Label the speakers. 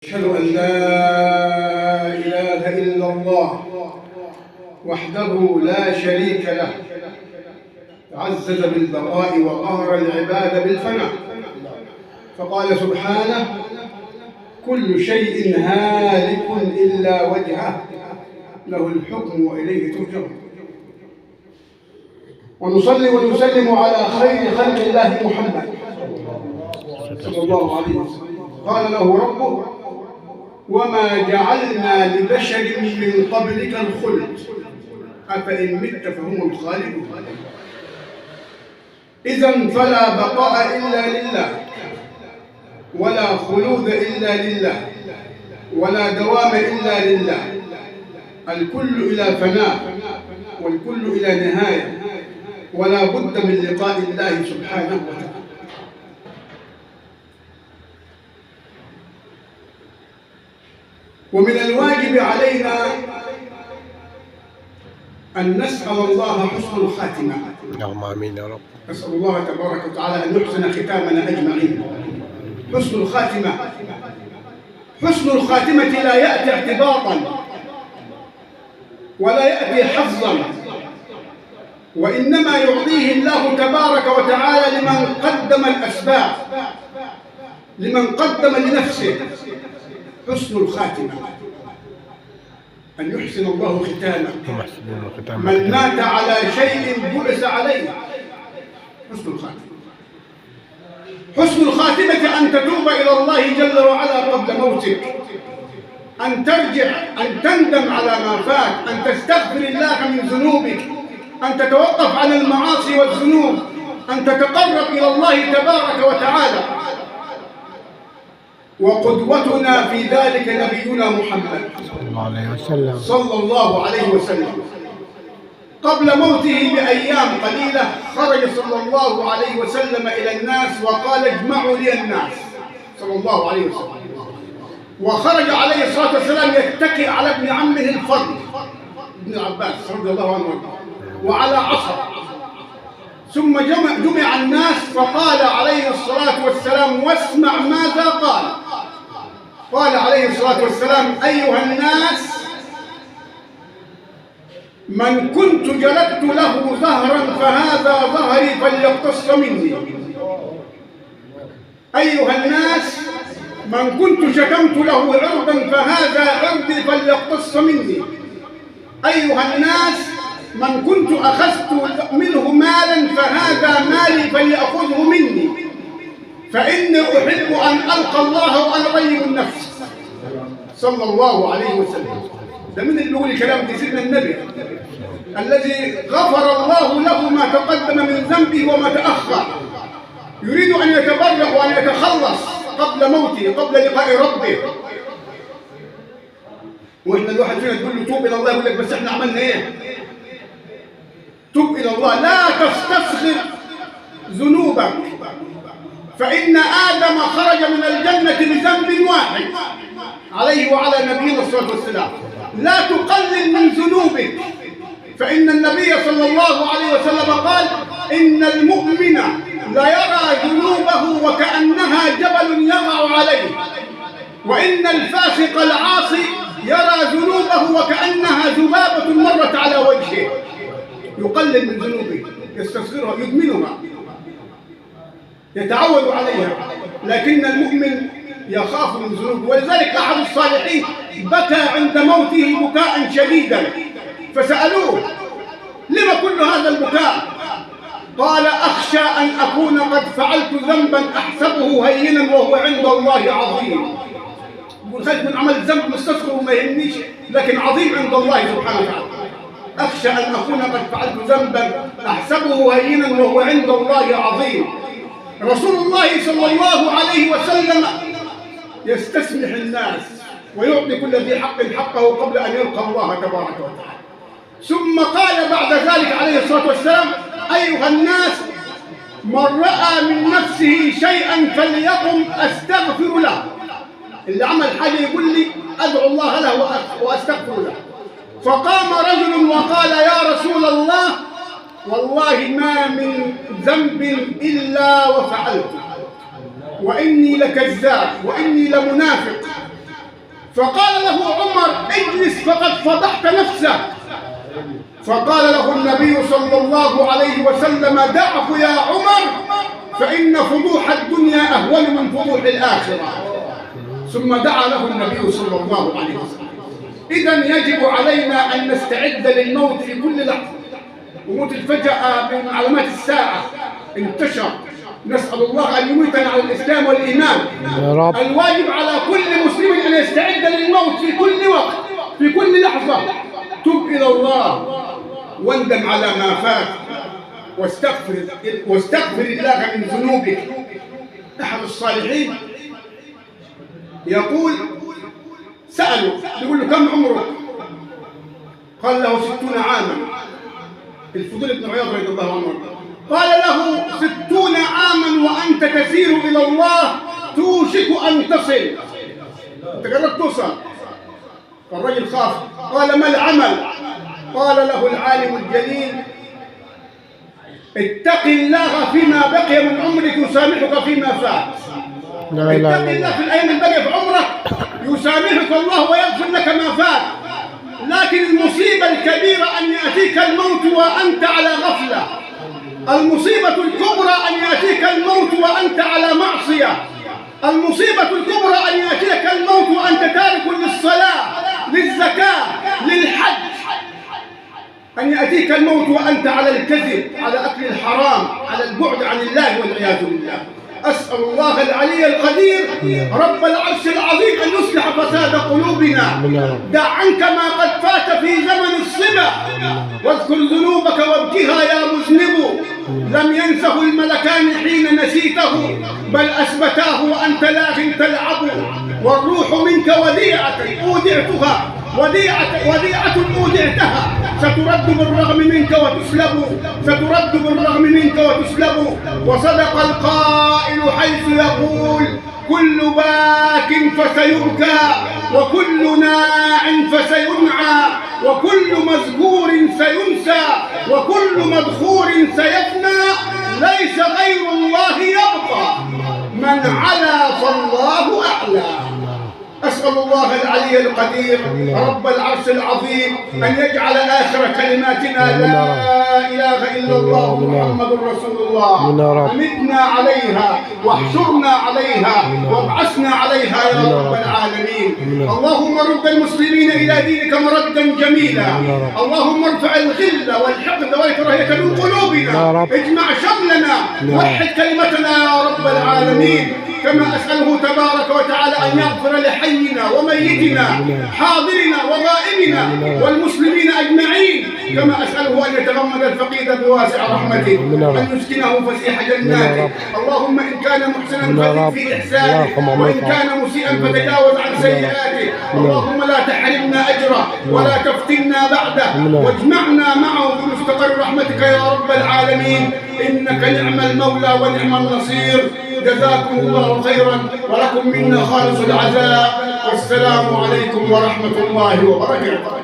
Speaker 1: أشهد أن لا إله إلا الله وحده لا شريك له، تعزز بالبقاء وقهر العباد بالفناء، فقال سبحانه: كل شيء هالك إلا وجهه له الحكم وإليه ترجعون. ونصلي ونسلم على خير خلق الله محمد صلى الله عليه وسلم. قال له ربه: وما جعلنا لبشر من قبلك الخلد أفإن مت فهم الخالدون. إذن فلا بقاء إلا لله، ولا خلود إلا لله، ولا دوام إلا لله. الكل إلى فناء، والكل إلى نهاية، ولا بد من لقاء الله سبحانه وتعالى. ومن الواجب علينا أن نسأل الله حسن الخاتمة.
Speaker 2: اللهم آمين يا رب.
Speaker 1: نسأل الله تبارك وتعالى أن يحسن ختامنا أجمعين. حسن الخاتمة، حسن الخاتمة لا يأتي اعتباطا ولا يأتي حظا، وإنما يعطيه الله تبارك وتعالى لمن قدم الأسباب، لمن قدم لنفسه حسن الخاتمة، أن يحسن الله ختامه. من مات على شيء بعث عليه. حسن الخاتمة، حسن الخاتمة أن تتوب إلى الله جل وعلا قبل موتك، أن ترجع، أن تندم على ما فات، أن تستغفر الله من ذنوبك، أن تتوقف عن المعاصي والذنوب، أن تتقرب إلى الله تبارك وتعالى. وقدوتنا في ذلك نبينا محمد صلى الله عليه وسلم. قبل موته بأيام قليلة خرج صلى الله عليه وسلم إلى الناس وقال: اجمعوا لي الناس، صلى الله عليه وسلم. وخرج عليه الصلاة والسلام يتكئ على ابن عمه الفضل ابن العباس رضي الله عنه وعلى عصا. ثم جمع الناس فقال عليه الصلاة والسلام: واسمع ماذا قال. قال عليه الصلاة والسلام: أيها الناس، من كنت جلدت له ظهرا فهذا ظهري فليقتص مني. أيها الناس، من كنت شتمت له عرضا فهذا عرضي فليقتص مني. أيها الناس، من كنت أخذت منه مالا فهذا مالي فليأخذه مني، فإني أحب أن ألقى الله وأنا طيب النفس، صلى الله عليه وسلم. ده من اللي بيقول الكلام ده؟ سيدنا النبي الذي غفر الله له ما تقدم من ذنبه وما تأخر، يريد أن يتبرأ وأن يتخلص قبل موته، قبل لقاء ربه. وإحنا الواحد فينا تقول له توب إلى الله، يقول لك بس إحنا عملنا إيه؟ توب إلى الله، لا تستصغر ذنوبك، فإن آدم خرج من الجنة بذنب واحد عليه وعلى نبينا الصلاة والسلام. لا تقلل من ذنوبك، فإن النبي صلى الله عليه وسلم قال: إن المؤمن لا يرى ذنوبه وكأنها جبل يقع عليه، وإن الفاسق العاصي يرى ذنوبه وكأنها ذبابة مرت على وجهه. يقلل من ذنوبه، يستصغرها، يدمنها، يتعود عليها، لكن المؤمن يخاف من ذنوبه. ولذلك أحد الصالحين بكى عند موته بكاء شديدا، فسألوه: لما كل هذا البكاء؟ قال: أخشى أن أكون قد فعلت ذنبا أحسبه هينا وهو عند الله عظيم. يقول خايف من عمل ذنب مستصغر وما يهمنيش، لكن عظيم عند الله سبحانه وتعالى. أخشى أن أكون قد فعلت ذنبا أحسبه هينا وهو عند الله عظيم. رسول الله صلى الله عليه وسلم يستسمح الناس ويعطي كل ذي حق حقه قبل أن يلقى الله تبارك وتعالى. ثم قال بعد ذلك عليه الصلاة والسلام: أيها الناس، من رأى من نفسه شيئا فليقم أستغفر له. اللي عمل حاجة يقول لي أدعو الله له وأستغفر له. فقام رجل وقال: يا رسول الله، والله ما من ذنب إلا وفعلته، وإني لكذاب، وإني لمنافق، فقال له عمر: اجلس فقد فضحت نفسك. فقال له النبي صلى الله عليه وسلم: دعه يا عمر، فإن فضوح الدنيا أهون من فضوح الآخرة. ثم دعا له النبي صلى الله عليه وسلم. إذن يجب علينا أن نستعد للموت في كل لحظة. وموت الفجأة من علامات الساعة انتشر، نسأل الله أن يميتنا على الإسلام والإيمان
Speaker 2: يا رب.
Speaker 1: الواجب على كل مسلم أن يستعد للموت في كل وقت، في كل لحظة. تب إلى الله واندم على ما فات، واستغفر الله من ذنوبك. أحد الصالحين يقول، سأله يقول له: كم عمرك؟ قال له: 60 عاما. الفضيل بن عياض رضي الله عنه قال له: 60 عاما وأنت تسير إلى الله، توشك أن تصل. أنت قربت توصل. فالرجل خاف. قال: ما العمل؟ قال له العالم الجليل: اتق الله فيما بقي من عمرك يسامحك فيما فات. اتق الله في الأيام الباقية في عمرك يسامحك الله ويغفر لك ما فات. لكن المصيبة الكبيرة أن يأتيك الموت وأنت على غفلة. المصيبة الكبرى أن يأتيك الموت وأنت على معصية. المصيبة الكبرى أن يأتيك الموت وأنت تارك للصلاة، للزكاة، للحج. أن يأتيك الموت وأنت على الكذب، على أكل الحرام، على البعد عن الله والعياذ بالله. أسأل الله العلي القدير رب العرش العظيم أن يصلح فساد قلوبنا. دع عنك ما قد فات في زمن الصبا، واذكر ذنوبك وابكها يا مذنب. لم ينسه الملكان حين نسيته، بل أثبتاه وأنت لاغ تلعب. والروح منك وديعة أودعتها، وديعة أودعتها، سترد بالرغم منك وتسلب، سترد بالرغم منك وتسلب. وصدق القائل حيث يقول: كل باك فسيبكى، وكل ناع فسينعى، وكل مذكور سينسى، وكل مدخور سيفنى. ليس غير الله يبقى، من علا فالله أعلى. أسأل الله العلي القدير رب العرش العظيم أن يجعل آخر كلماتنا لا إله إلا الله محمد رسول الله. أمتنا عليها واحشرنا عليها وابعثنا عليها يا رب العالمين. اللهم رد المسلمين إلى دينك مردا جميلا. اللهم ارفع الغل والحقد والكراهية من قلوبنا. اجمع شملنا، وحد كلمتنا يا رب العالمين. كما أسأله تبارك وتعالى أن يغفر لحينا وميتنا، حاضرنا وغائبنا، والمسلمين أجمعين. كما أسأله أن يتغمد الفقيد بواسع رحمته، أن يسكنه فسيح جناته. اللهم إن كان محسنا فزد في إحسانه، وإن كان مسيئا فتجاوز عن سيئاته. اللهم لا تحرمنا أجره ولا تفتنا بعده، واجمعنا معه بمستقر رحمتك يا رب العالمين. إنك نعم المولى ونعم النصير. جزاكم الله خيرا، ولكم منا خالص العزاء. والسلام عليكم ورحمة الله وبركاته.